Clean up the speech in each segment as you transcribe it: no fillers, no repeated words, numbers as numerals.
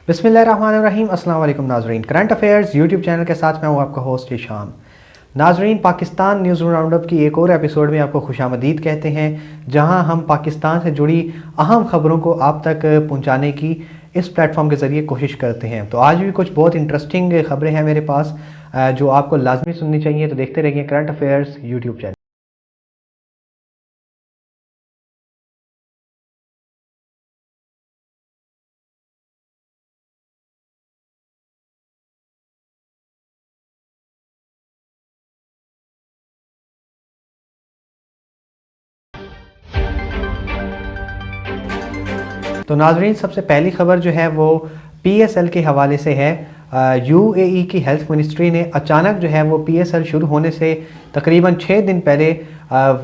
बिस्मिल्लाहिर्रहमानिर्रहीम। अस्सलाम वालेकुम नाजरीन। करंट अफेयर्स यूट्यूब चैनल के साथ मैं हूँ आपका होस्ट ईशान। नाजरीन, पाकिस्तान न्यूज़ राउंडअप की एक और एपिसोड में आपको खुशामदीद कहते हैं, जहां हम पाकिस्तान से जुड़ी अहम खबरों को आप तक पहुंचाने की इस प्लेटफॉर्म के ज़रिए कोशिश करते हैं। तो आज भी कुछ बहुत इंटरेस्टिंग खबरें हैं मेरे पास जो आपको लाजमी सुननी चाहिए। तो देखते रहिए करंट अफेयर्स यूट्यूब चैनल। तो नाजरीन, सबसे पहली खबर जो है वो PSL के हवाले से है। UAE की हेल्थ मिनिस्ट्री ने अचानक जो है वो PSL शुरू होने से तकरीबन 6 दिन पहले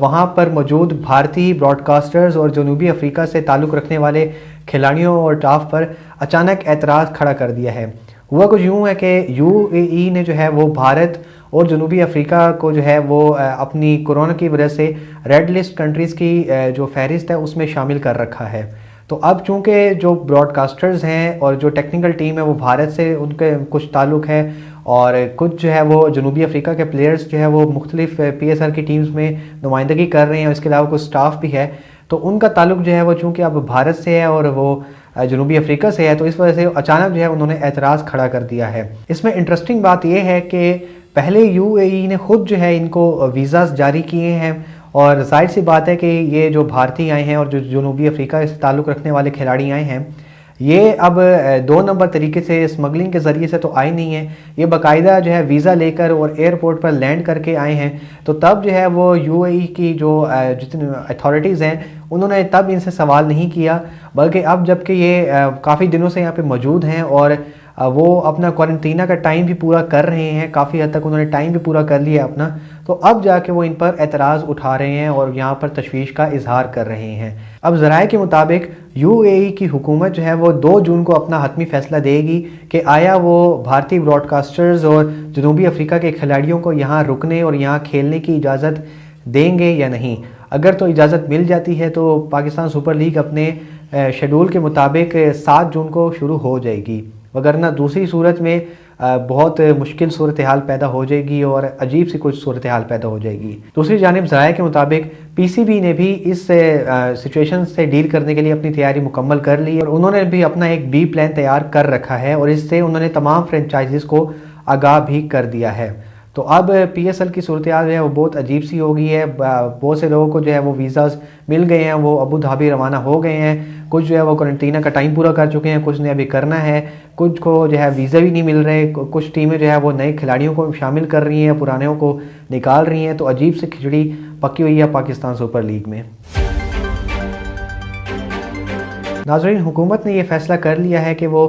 वहाँ पर मौजूद भारतीय ब्रॉडकास्टर्स और जनूबी अफ्रीका से ताल्लुक़ रखने वाले खिलाड़ियों और स्टाफ पर अचानक एतराज़ खड़ा कर दिया है। हुआ कुछ यूँ है कि UAE ने जो है वो भारत और जनूबी अफ्रीका को जो है वो अपनी कोरोना की वजह से रेड लिस्ट कंट्रीज़ की जो फहरिस्त है उसमें शामिल कर रखा है। तो अब चूँकि जो ब्रॉडकास्टर्स हैं और जो टेक्निकल टीम है वो भारत से उनके कुछ ताल्लुक़ है और कुछ जो है वो जनूबी अफ्रीका के प्लेयर्स जो है वो मुख्तलिफ PSL की टीम्स में नुमाइंदगी कर रहे हैं और इसके अलावा कुछ स्टाफ भी है। तो उनका ताल्लुक़ जो है वो चूँकि अब भारत से है और वो जनूबी अफ्रीका से है, तो इस वजह से अचानक जो है उन्होंने एतराज़ खड़ा कर दिया है। इसमें इंटरेस्टिंग बात यह है कि पहले UAE ने ख़ुद जो है इनको वीज़ाज़ जारी किए हैं और जाहिर सी बात है कि ये जो भारतीय आए हैं और जो जनूबी अफ्रीका से ताल्लुक़ रखने वाले खिलाड़ी आए हैं, ये अब 2 नंबर तरीके से स्मगलिंग के ज़रिए से तो आए नहीं हैं। ये बाकायदा जो है वीज़ा लेकर और एयरपोर्ट पर लैंड करके आए हैं। तो तब जो है वो UAE की जो जितनी अथॉरिटीज़ हैं उन्होंने तब इनसे सवाल नहीं किया, बल्कि अब जबकि ये काफ़ी दिनों से यहाँ पे मौजूद हैं और वो अपना क्वारंटीना का टाइम भी पूरा कर रहे हैं, काफ़ी हद तक उन्होंने टाइम भी पूरा कर लिया अपना, तो अब जाके वो इन पर एतराज़ उठा रहे हैं और यहाँ पर तशवीश का इजहार कर रहे हैं। अब ज़राए के मुताबिक UAE की हुकूमत जो है वो 2 जून को अपना हतमी फ़ैसला देगी कि आया वो भारतीय ब्रॉडकास्टर्स और जनूबी अफ्रीका के खिलाड़ियों को यहाँ रुकने और यहाँ खेलने की इजाज़त देंगे या नहीं। अगर तो इजाज़त मिल जाती है तो पाकिस्तान सुपर लीग अपने शेड्यूल के मुताबिक 7 जून को शुरू हो जाएगी, वगरना दूसरी सूरत में बहुत मुश्किल सूरत हाल पैदा हो जाएगी और अजीब सी कुछ सूरत हाल पैदा हो जाएगी। दूसरी जानिब ज़राए के मुताबिक PCB ने भी इस सिचुएशन से डील करने के लिए अपनी तैयारी मुकम्मल कर ली है और उन्होंने भी अपना एक B प्लान तैयार कर रखा है और इससे उन्होंने तमाम फ्रेंचाइजीज़ को आगाह भी कर दिया है। तो अब PSL की सूरत हाल जो है वो बहुत अजीब सी हो गई है। बहुत से लोगों को जो है वो वीज़ाज़ मिल गए हैं, वो अबू धाबी रवाना हो गए हैं, कुछ जो है वो क्वारंटीना का टाइम पूरा कर चुके हैं, कुछ ने अभी करना है, कुछ को जो है वीज़ा भी नहीं मिल रहे, कुछ टीमें जो है वो नए खिलाड़ियों को शामिल कर रही हैं, पुरानों को निकाल रही हैं। तो अजीब सी खिचड़ी पकी हुई है पाकिस्तान सुपर लीग में। नाज़रीन, हुकूमत ने यह फ़ैसला कर लिया है कि वो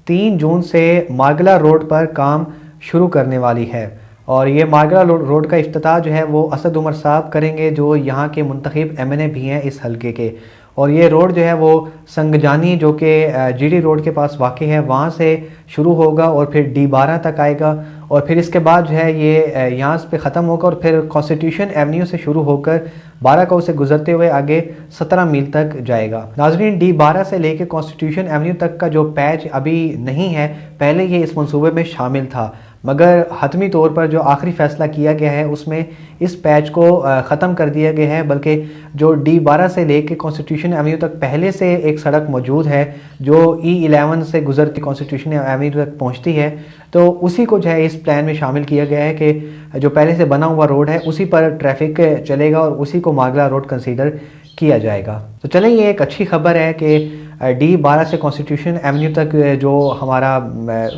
3 जून से मार्गला रोड पर काम शुरू करने वाली है और ये मार्गला रोड का इफ्तिताह जो है वो असद उमर साहब करेंगे, जो यहाँ के मुंतखब MNA भी हैं इस हलके के। और ये रोड जो है वो संगजानी जो कि GD रोड के पास वाक़ है, वहाँ से शुरू होगा और फिर D12 तक आएगा और फिर इसके बाद जो है ये यहाँ पे ख़त्म होगा और फिर कॉन्स्टिट्यूशन एवेन्यू से शुरू होकर 12 को से गुजरते हुए आगे 17 मील तक जाएगा। नाज़रीन, D12 से लेकर कॉन्स्टिट्यूशन एवेन्यू तक का जो पैच अभी नहीं है, पहले ये इस मंसूबे में शामिल था, मगर हतमी तौर पर जो आखिरी फ़ैसला किया गया है उसमें इस पैच को ख़त्म कर दिया गया है। बल्कि जो D12 से लेके कॉन्स्टिट्यूशन एवेन्यू तक पहले से एक सड़क मौजूद है जो E11 से गुजरती कॉन्स्टिट्यूशन एवेन्यू तक पहुंचती है, तो उसी को जो है इस प्लान में शामिल किया गया है कि जो पहले से बना हुआ रोड है उसी पर ट्रैफिक चलेगा और उसी को मार्गला रोड कंसीडर किया जाएगा। तो चलें, ये एक अच्छी खबर है कि D12 से कॉन्स्टिट्यूशन एवेन्यू तक जो हमारा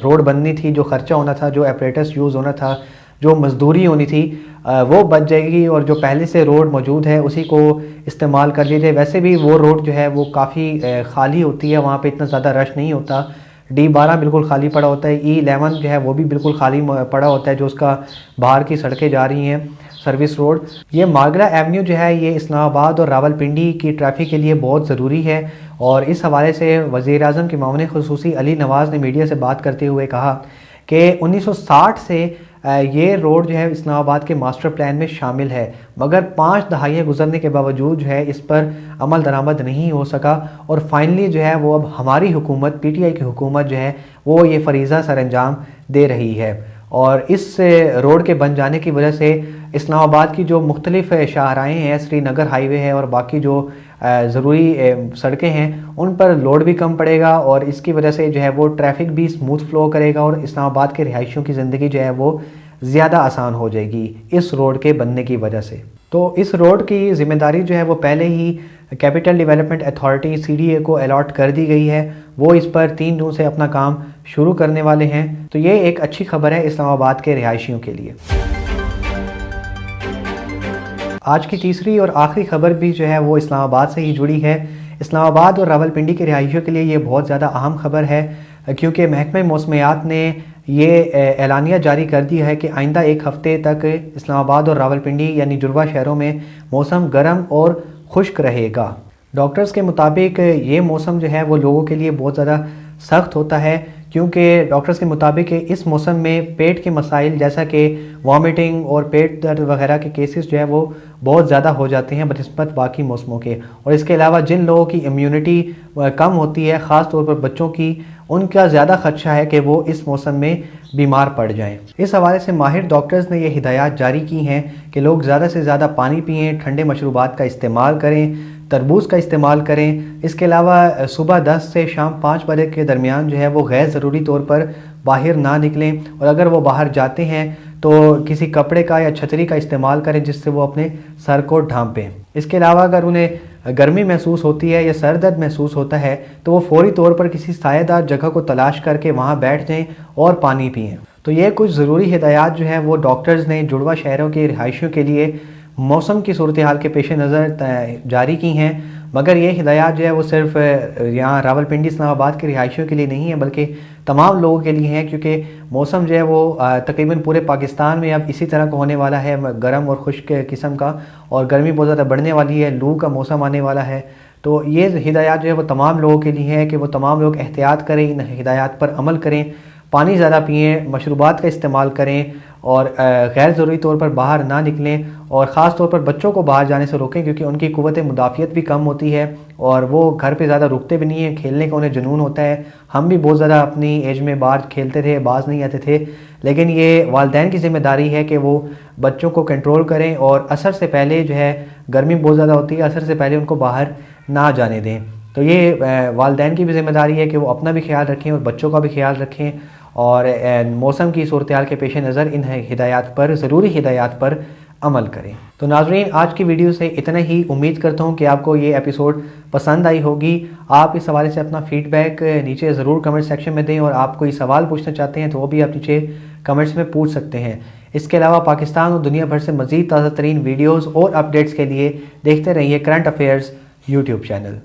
रोड बननी थी, जो ख़र्चा होना था, जो एपरेटस यूज़ होना था, जो मजदूरी होनी थी, वो बच जाएगी और जो पहले से रोड मौजूद है उसी को इस्तेमाल कर लीजिए। वैसे भी वो रोड जो है वो काफ़ी खाली होती है, वहाँ पे इतना ज़्यादा रश नहीं होता। D12 बिल्कुल खाली पड़ा होता है, E11 जो है वो भी बिल्कुल खाली पड़ा होता है, जो उसका बाहर की सड़कें जा रही हैं सर्विस रोड। ये मार्गला एवेन्यू जो है ये इस्लामाबाद और रावलपिंडी की ट्रैफिक के लिए बहुत ज़रूरी है और इस हवाले से वज़ीर आज़म के मामले ख़ुसूसी अली नवाज़ ने मीडिया से बात करते हुए कहा कि 1960 से ये रोड जो है इस्लामाबाद के मास्टर प्लान में शामिल है, मगर 5 दहाइयाँ गुजरने के बावजूद जो है इस पर अमल दरामद नहीं हो सका और फाइनली जो है वो अब हमारी हुकूमत, PTI की हुकूमत जो है वो ये फरीज़ा सर अंजाम दे रही है। और इस रोड के बन जाने की वजह से इस्लामाबाद की जो मुख्तलिफ़ शाहराएँ हैं, श्रीनगर हाईवे है और बाकी जो ज़रूरी सड़कें हैं, उन पर लोड भी कम पड़ेगा और इसकी वजह से जो है वो ट्रैफिक भी स्मूथ फ्लो करेगा और इस्लामाबाद के रिहायशियों की ज़िंदगी जो है वो ज़्यादा आसान हो जाएगी इस रोड के बनने की वजह से। तो इस रोड की ज़िम्मेदारी जो है वो पहले ही कैपिटल डेवलपमेंट अथॉरिटी CDA को अलॉट कर दी गई है। वो इस पर 3 जून से अपना काम शुरू करने वाले हैं। तो ये एक अच्छी खबर है इस्लामाबाद के रिहायशियों के लिए। आज की तीसरी और आखिरी खबर भी जो है वो इस्लामाबाद से ही जुड़ी है। इस्लामाबाद और रावलपिंडी के रिहायशियों के लिए ये बहुत ज़्यादा अहम खबर है, क्योंकि महकमे मौसमियात ने ये एलानिया जारी कर दिया है कि आइंदा 1 हफ़्ते तक इस्लामाबाद और रावलपिंडी यानी जुड़वा शहरों में मौसम गर्म और खुश्क रहेगा। डॉक्टर्स के मुताबिक ये मौसम जो है वो लोगों के लिए बहुत ज़्यादा सख्त होता है, क्योंकि डॉक्टर्स के मुताबिक इस मौसम में पेट के मसाइल जैसा कि वॉमिटिंग और पेट दर्द वगैरह के केसेस जो है वो बहुत ज़्यादा हो जाते हैं बनिस्बत बाकी मौसमों के। और इसके अलावा जिन लोगों की इम्यूनिटी कम होती है, ख़ास तौर पर बच्चों की, उनका ज़्यादा खदशा है कि वो इस मौसम में बीमार पड़ जाएं। इस हवाले से माहिर डॉक्टर्स ने ये हिदायत जारी की हैं कि लोग ज़्यादा से ज़्यादा पानी पिएँ, ठंडे मशरूबात का इस्तेमाल करें, तरबूज का इस्तेमाल करें। इसके अलावा सुबह 10 से शाम 5 बजे के दरमियान जो है वो गैर ज़रूरी तौर पर बाहर ना निकलें और अगर वो बाहर जाते हैं तो किसी कपड़े का या छतरी का इस्तेमाल करें जिससे वो अपने सर को ढांपें। इसके अलावा अगर उन्हें गर्मी महसूस होती है या सर दर्द महसूस होता है तो वो फौरी तौर पर किसी सायेदार जगह को तलाश करके वहाँ बैठ जाएँ और पानी पिएँ। तो ये कुछ ज़रूरी हिदायत जो है वो डॉक्टर्स ने जुड़वा शहरों के रिहायशियों के लिए मौसम की सूरत हाल के पेश नज़र जारी की हैं। मगर ये हिदायत जो है वो सिर्फ यहाँ रावलपिंडी इस्लामाबाद के रिहायशियों के लिए नहीं है, बल्कि तमाम लोगों के लिए हैं, क्योंकि मौसम जो है वो तकरीबन पूरे पाकिस्तान में अब इसी तरह का होने वाला है, गर्म और खुश्क किस्म का, और गर्मी बहुत ज़्यादा बढ़ने वाली है, लू का मौसम आने वाला है। तो ये हिदायत जो है वो तमाम लोगों के लिए है कि वो तमाम लोग एहतियात करें, इन हिदायत पर अमल करें, पानी ज़्यादा पिएँ, मशरूबात का इस्तेमाल करें और गैर ज़रूरी तौर पर बाहर ना निकलें और ख़ास तौर पर बच्चों को बाहर जाने से रोकें, क्योंकि उनकी क़ुव्वत मुदाफ़ियत भी कम होती है और वो घर पे ज़्यादा रुकते भी नहीं हैं, खेलने का उन्हें जुनून होता है। हम भी बहुत ज़्यादा अपनी एज में बाहर खेलते थे, बाज नहीं आते थे, लेकिन ये वालिदैन की ज़िम्मेदारी है कि वो बच्चों को कंट्रोल करें और असर से पहले जो है, गर्मी बहुत ज़्यादा होती है, असर से पहले उनको बाहर ना जाने दें। तो ये वालिदैन की भी ज़िम्मेदारी है कि वो अपना भी ख्याल रखें और बच्चों का भी ख्याल रखें और मौसम की सूरत हाल के पेश नज़र इन हिदायत पर, ज़रूरी हिदायत पर अमल करें। तो नाज़रीन, आज की वीडियो से इतना ही। उम्मीद करता हूँ कि आपको ये एपिसोड पसंद आई होगी। आप इस हवाले से अपना फ़ीडबैक नीचे ज़रूर कमेंट सेक्शन में दें और आप कोई सवाल पूछना चाहते हैं तो वो भी आप नीचे कमेंट्स में पूछ सकते हैं। इसके अलावा पाकिस्तान और दुनिया भर से मज़ीद ताज़ा तरीन वीडियोज़ और अपडेट्स के लिए देखते रहिए करंट अफेयर्स यूट्यूब चैनल।